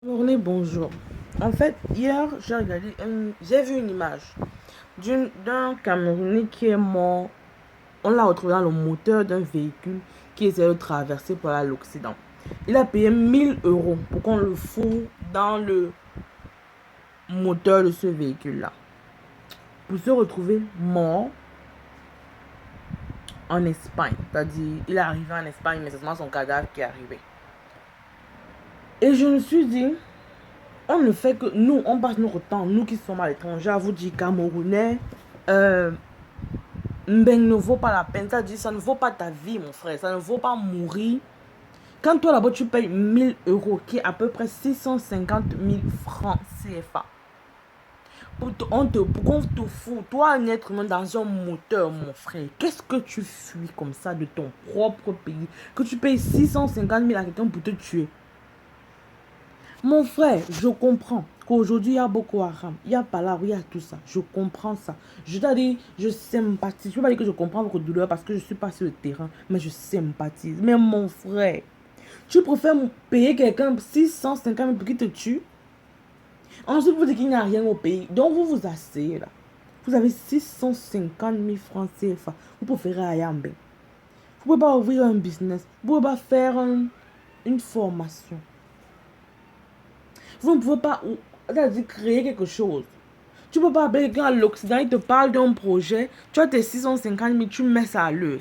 Journée, bonjour. En fait, hier, j'ai vu une image d'un Camerounais qui est mort. On l'a retrouvé dans le moteur d'un véhicule qui essaie de traverser par l'Occident. Il a payé 1 000 € pour qu'on le fout dans le moteur de ce véhicule-là. Pour se retrouver mort en Espagne. C'est-à-dire, il est arrivé en Espagne, mais c'est seulement son cadavre qui est arrivé. Et je me suis dit, on ne fait que nous, on passe notre temps, nous qui sommes à l'étranger, à vous dire Camerounais, ben, ne vaut pas la peine. Ça dit, ça ne vaut pas ta vie, mon frère. Ça ne vaut pas mourir. Quand toi là-bas, tu payes 1 000 € qui est à peu près 650 000 francs CFA. Pour qu'on te fout, toi, un être humain dans un moteur, mon frère. Qu'est-ce que tu fuis comme ça de ton propre pays? Que tu payes 650 000 à quelqu'un pour te tuer. Mon frère, je comprends qu'aujourd'hui, il y a Boko Haram, il y a Palabre, il y a tout ça. Je comprends ça. Je t'ai dit, je sympathise. Je ne veux pas dire que je comprends votre douleur parce que je ne suis pas sur le terrain, mais je sympathise. Mais mon frère, tu préfères payer quelqu'un 650 000 pour qu'il te tue? Ensuite, vous dites qu'il n'y a rien au pays. Donc, vous vous asseyez là. Vous avez 650 000 francs CFA. Vous préférez aller en bain. Vous ne pouvez pas ouvrir un business. Vous ne pouvez pas faire une formation. Vous ne pouvez pas créer quelque chose. Tu ne peux pas appeler quelqu'un à l'Occident, il te parle d'un projet, tu as tes 650 000, tu mets ça à l'œuvre.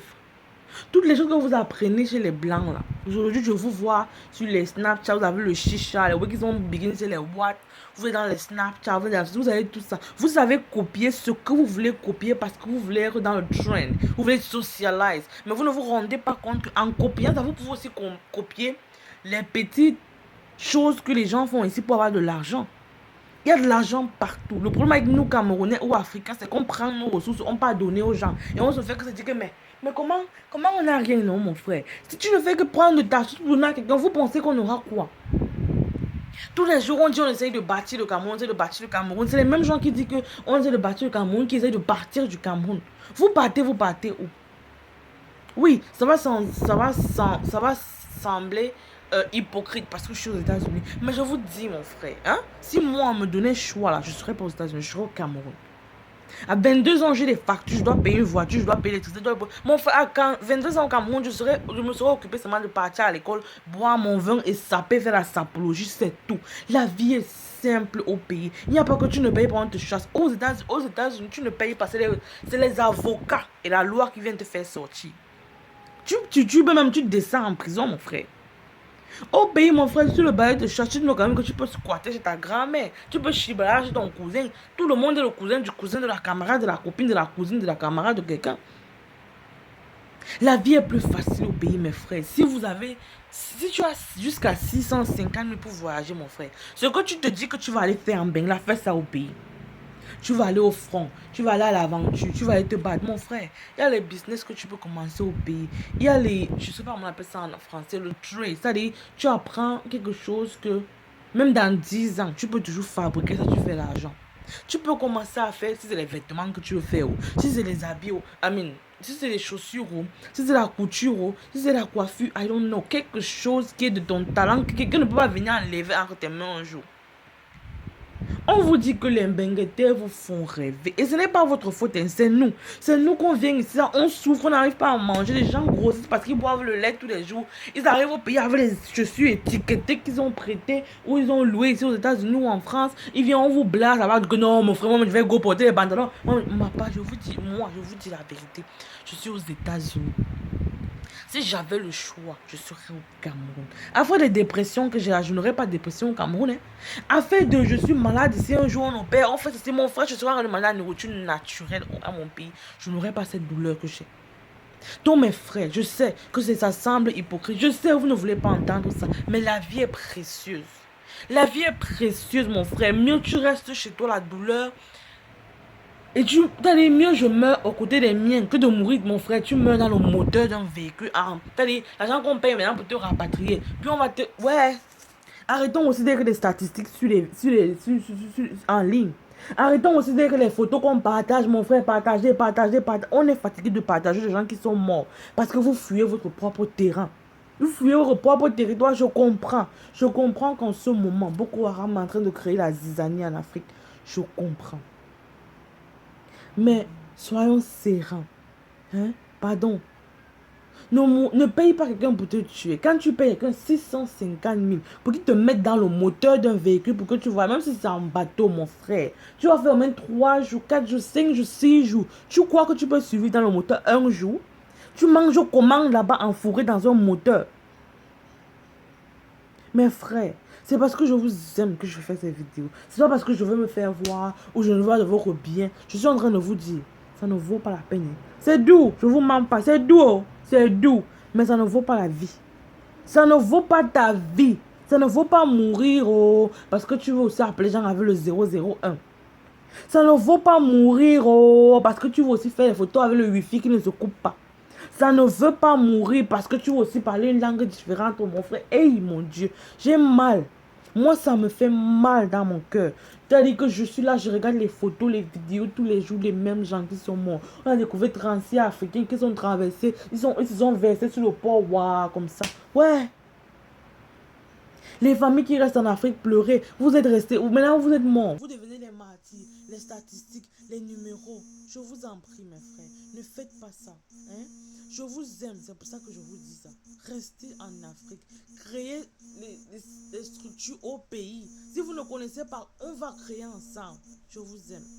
Toutes les choses que vous apprenez chez les Blancs, là. Aujourd'hui, je vous vois sur les Snapchat, vous avez le chicha, les Wikis ont begin sur les What, vous êtes dans les Snapchat, vous avez tout ça. Vous savez copier ce que vous voulez copier parce que vous voulez être dans le trend, vous voulez socialize. Mais vous ne vous rendez pas compte qu'en copiant, ça vous pouvez aussi copier les petites choses que les gens font ici pour avoir de l'argent. Il y a de l'argent partout. Le problème avec nous, Camerounais ou Africains, c'est qu'on prend nos ressources, on ne peut pas donner aux gens. Et on se fait que se dire que, mais comment on n'a rien, non, mon frère? Si tu ne fais que prendre ta source pour donner à quelqu'un, vous pensez qu'on aura quoi? Tous les jours, on dit on essaye de bâtir le Cameroun, on essaye de bâtir le Cameroun. C'est les mêmes gens qui disent qu'on essaie de bâtir le Cameroun, qui essayent de partir du Cameroun. Vous partez où? Oui, ça va sembler hypocrite parce que je suis aux États-Unis. Mais je vous dis, mon frère, hein, si moi, on me donnait le choix, là, je ne serais pas aux États-Unis, je serais au Cameroun. À 22 ans, j'ai des factures, je dois payer une voiture, je dois payer l'électricité. Mon frère, à 22 ans au Cameroun, je me serais occupé seulement de partir à l'école, boire mon vin et saper, faire la sapologie, c'est tout. La vie est simple au pays. Il n'y a pas que tu ne payes pas, on te chasse. Aux États-Unis, tu ne payes pas, c'est les avocats et la loi qui viennent te faire sortir. Tu peux même, tu descends en prison, mon frère. Au pays, mon frère, sur le bail de chasse, tu ne quand même que tu peux squatter chez ta grand-mère. Tu peux chibrer chez ton cousin. Tout le monde est le cousin du cousin, de la camarade, de la copine, de la cousine, de la camarade de quelqu'un. La vie est plus facile au pays, mes frères. Si tu as jusqu'à 650 000 pour voyager, mon frère, ce que tu te dis que tu vas aller faire en Bengla, fais ça au pays. Tu vas aller au front, tu vas aller à l'aventure, tu vas aller te battre. Mon frère, il y a les business que tu peux commencer au pays. Il y a je sais pas comment on appelle ça en français, le trade. C'est-à-dire, tu apprends quelque chose que, même dans 10 ans, tu peux toujours fabriquer ça, tu fais l'argent. Tu peux commencer à faire, si c'est les vêtements que tu veux faire, si c'est les habits, si c'est les chaussures, si c'est la couture, si c'est la coiffure, I don't know. Quelque chose qui est de ton talent, que quelqu'un ne peut pas venir enlever entre tes mains un jour. On vous dit que les Mbenguetés vous font rêver. Et ce n'est pas votre faute, hein, c'est nous. C'est nous qu'on vient ici, on souffre, on n'arrive pas à manger. Les gens grossissent parce qu'ils boivent le lait tous les jours. Ils arrivent au pays avec les chaussures étiquetées qu'ils ont prêtées ou ils ont loué ici aux États-Unis ou en France. Ils viennent, on vous blase, ça que non, mon frère, moi, je vais go porter les pantalons. Moi, je vous dis la vérité. Je suis aux États-Unis. Si j'avais le choix, je serais au Cameroun. Après les dépressions que j'ai, je n'aurais pas de dépression au Cameroun. Après je suis malade ici, un jour on opère, en fait c'est mon frère, je serais demandé à la nourriture naturelle à mon pays. Je n'aurais pas cette douleur que j'ai. Donc mes frères, je sais que ça semble hypocrite. Je sais que vous ne voulez pas entendre ça. Mais la vie est précieuse. La vie est précieuse, mon frère. Mieux tu restes chez toi, la douleur. Et t'as dit, mieux je meurs aux côtés des miens que de mourir, mon frère. Tu meurs dans le moteur d'un véhicule. T'as dit, l'argent qu'on paye maintenant pour te rapatrier. Puis on va te. Ouais. Arrêtons aussi d'être des statistiques en ligne. Arrêtons aussi d'être les photos qu'on partage, mon frère. Partagez. On est fatigué de partager les gens qui sont morts. Parce que vous fuyez votre propre terrain. Vous fuyez votre propre territoire, je comprends. Je comprends qu'en ce moment, Boko Haram est en train de créer la zizanie en Afrique. Je comprends. Mais soyons sereins. Hein? Pardon. Ne paye pas quelqu'un pour te tuer. Quand tu payes quelqu'un 650 000 pour qu'il te mette dans le moteur d'un véhicule pour que tu vois, même si c'est en bateau, mon frère, tu vas faire au moins 3 jours, 4 jours, 5 jours, 6 jours. Tu crois que tu peux suivre dans le moteur un jour? Tu manges aux commandes là-bas enfourré dans un moteur. Mes frères, c'est parce que je vous aime que je fais ces vidéos. C'est pas parce que je veux me faire voir ou je ne veux pas de votre bien. Je suis en train de vous dire, ça ne vaut pas la peine. C'est doux, je vous mens pas, c'est doux, oh. C'est doux, mais ça ne vaut pas la vie. Ça ne vaut pas ta vie. Ça ne vaut pas mourir, oh, parce que tu veux aussi appeler les gens avec le 001. Ça ne vaut pas mourir, oh, parce que tu veux aussi faire des photos avec le wifi qui ne se coupe pas. Ça ne veut pas mourir parce que tu veux aussi parler une langue différente, oh, mon frère. Hey, mon Dieu, j'ai mal. Moi, ça me fait mal dans mon cœur. C'est-à-dire que je suis là, je regarde les photos, les vidéos, tous les jours, les mêmes gens qui sont morts. On a découvert 36 Africains qui sont traversés. Ils se sont versés sur le port, waouh, comme ça. Ouais. Les familles qui restent en Afrique pleurer, vous êtes restés, maintenant vous êtes morts. Vous devenez les martyrs, les statistiques, les numéros. Je vous en prie, mes frères, ne faites pas ça. Hein? Je vous aime, c'est pour ça que je vous dis ça. Restez en Afrique, créez les structures au pays. Si vous ne connaissez pas, on va créer ensemble. Je vous aime.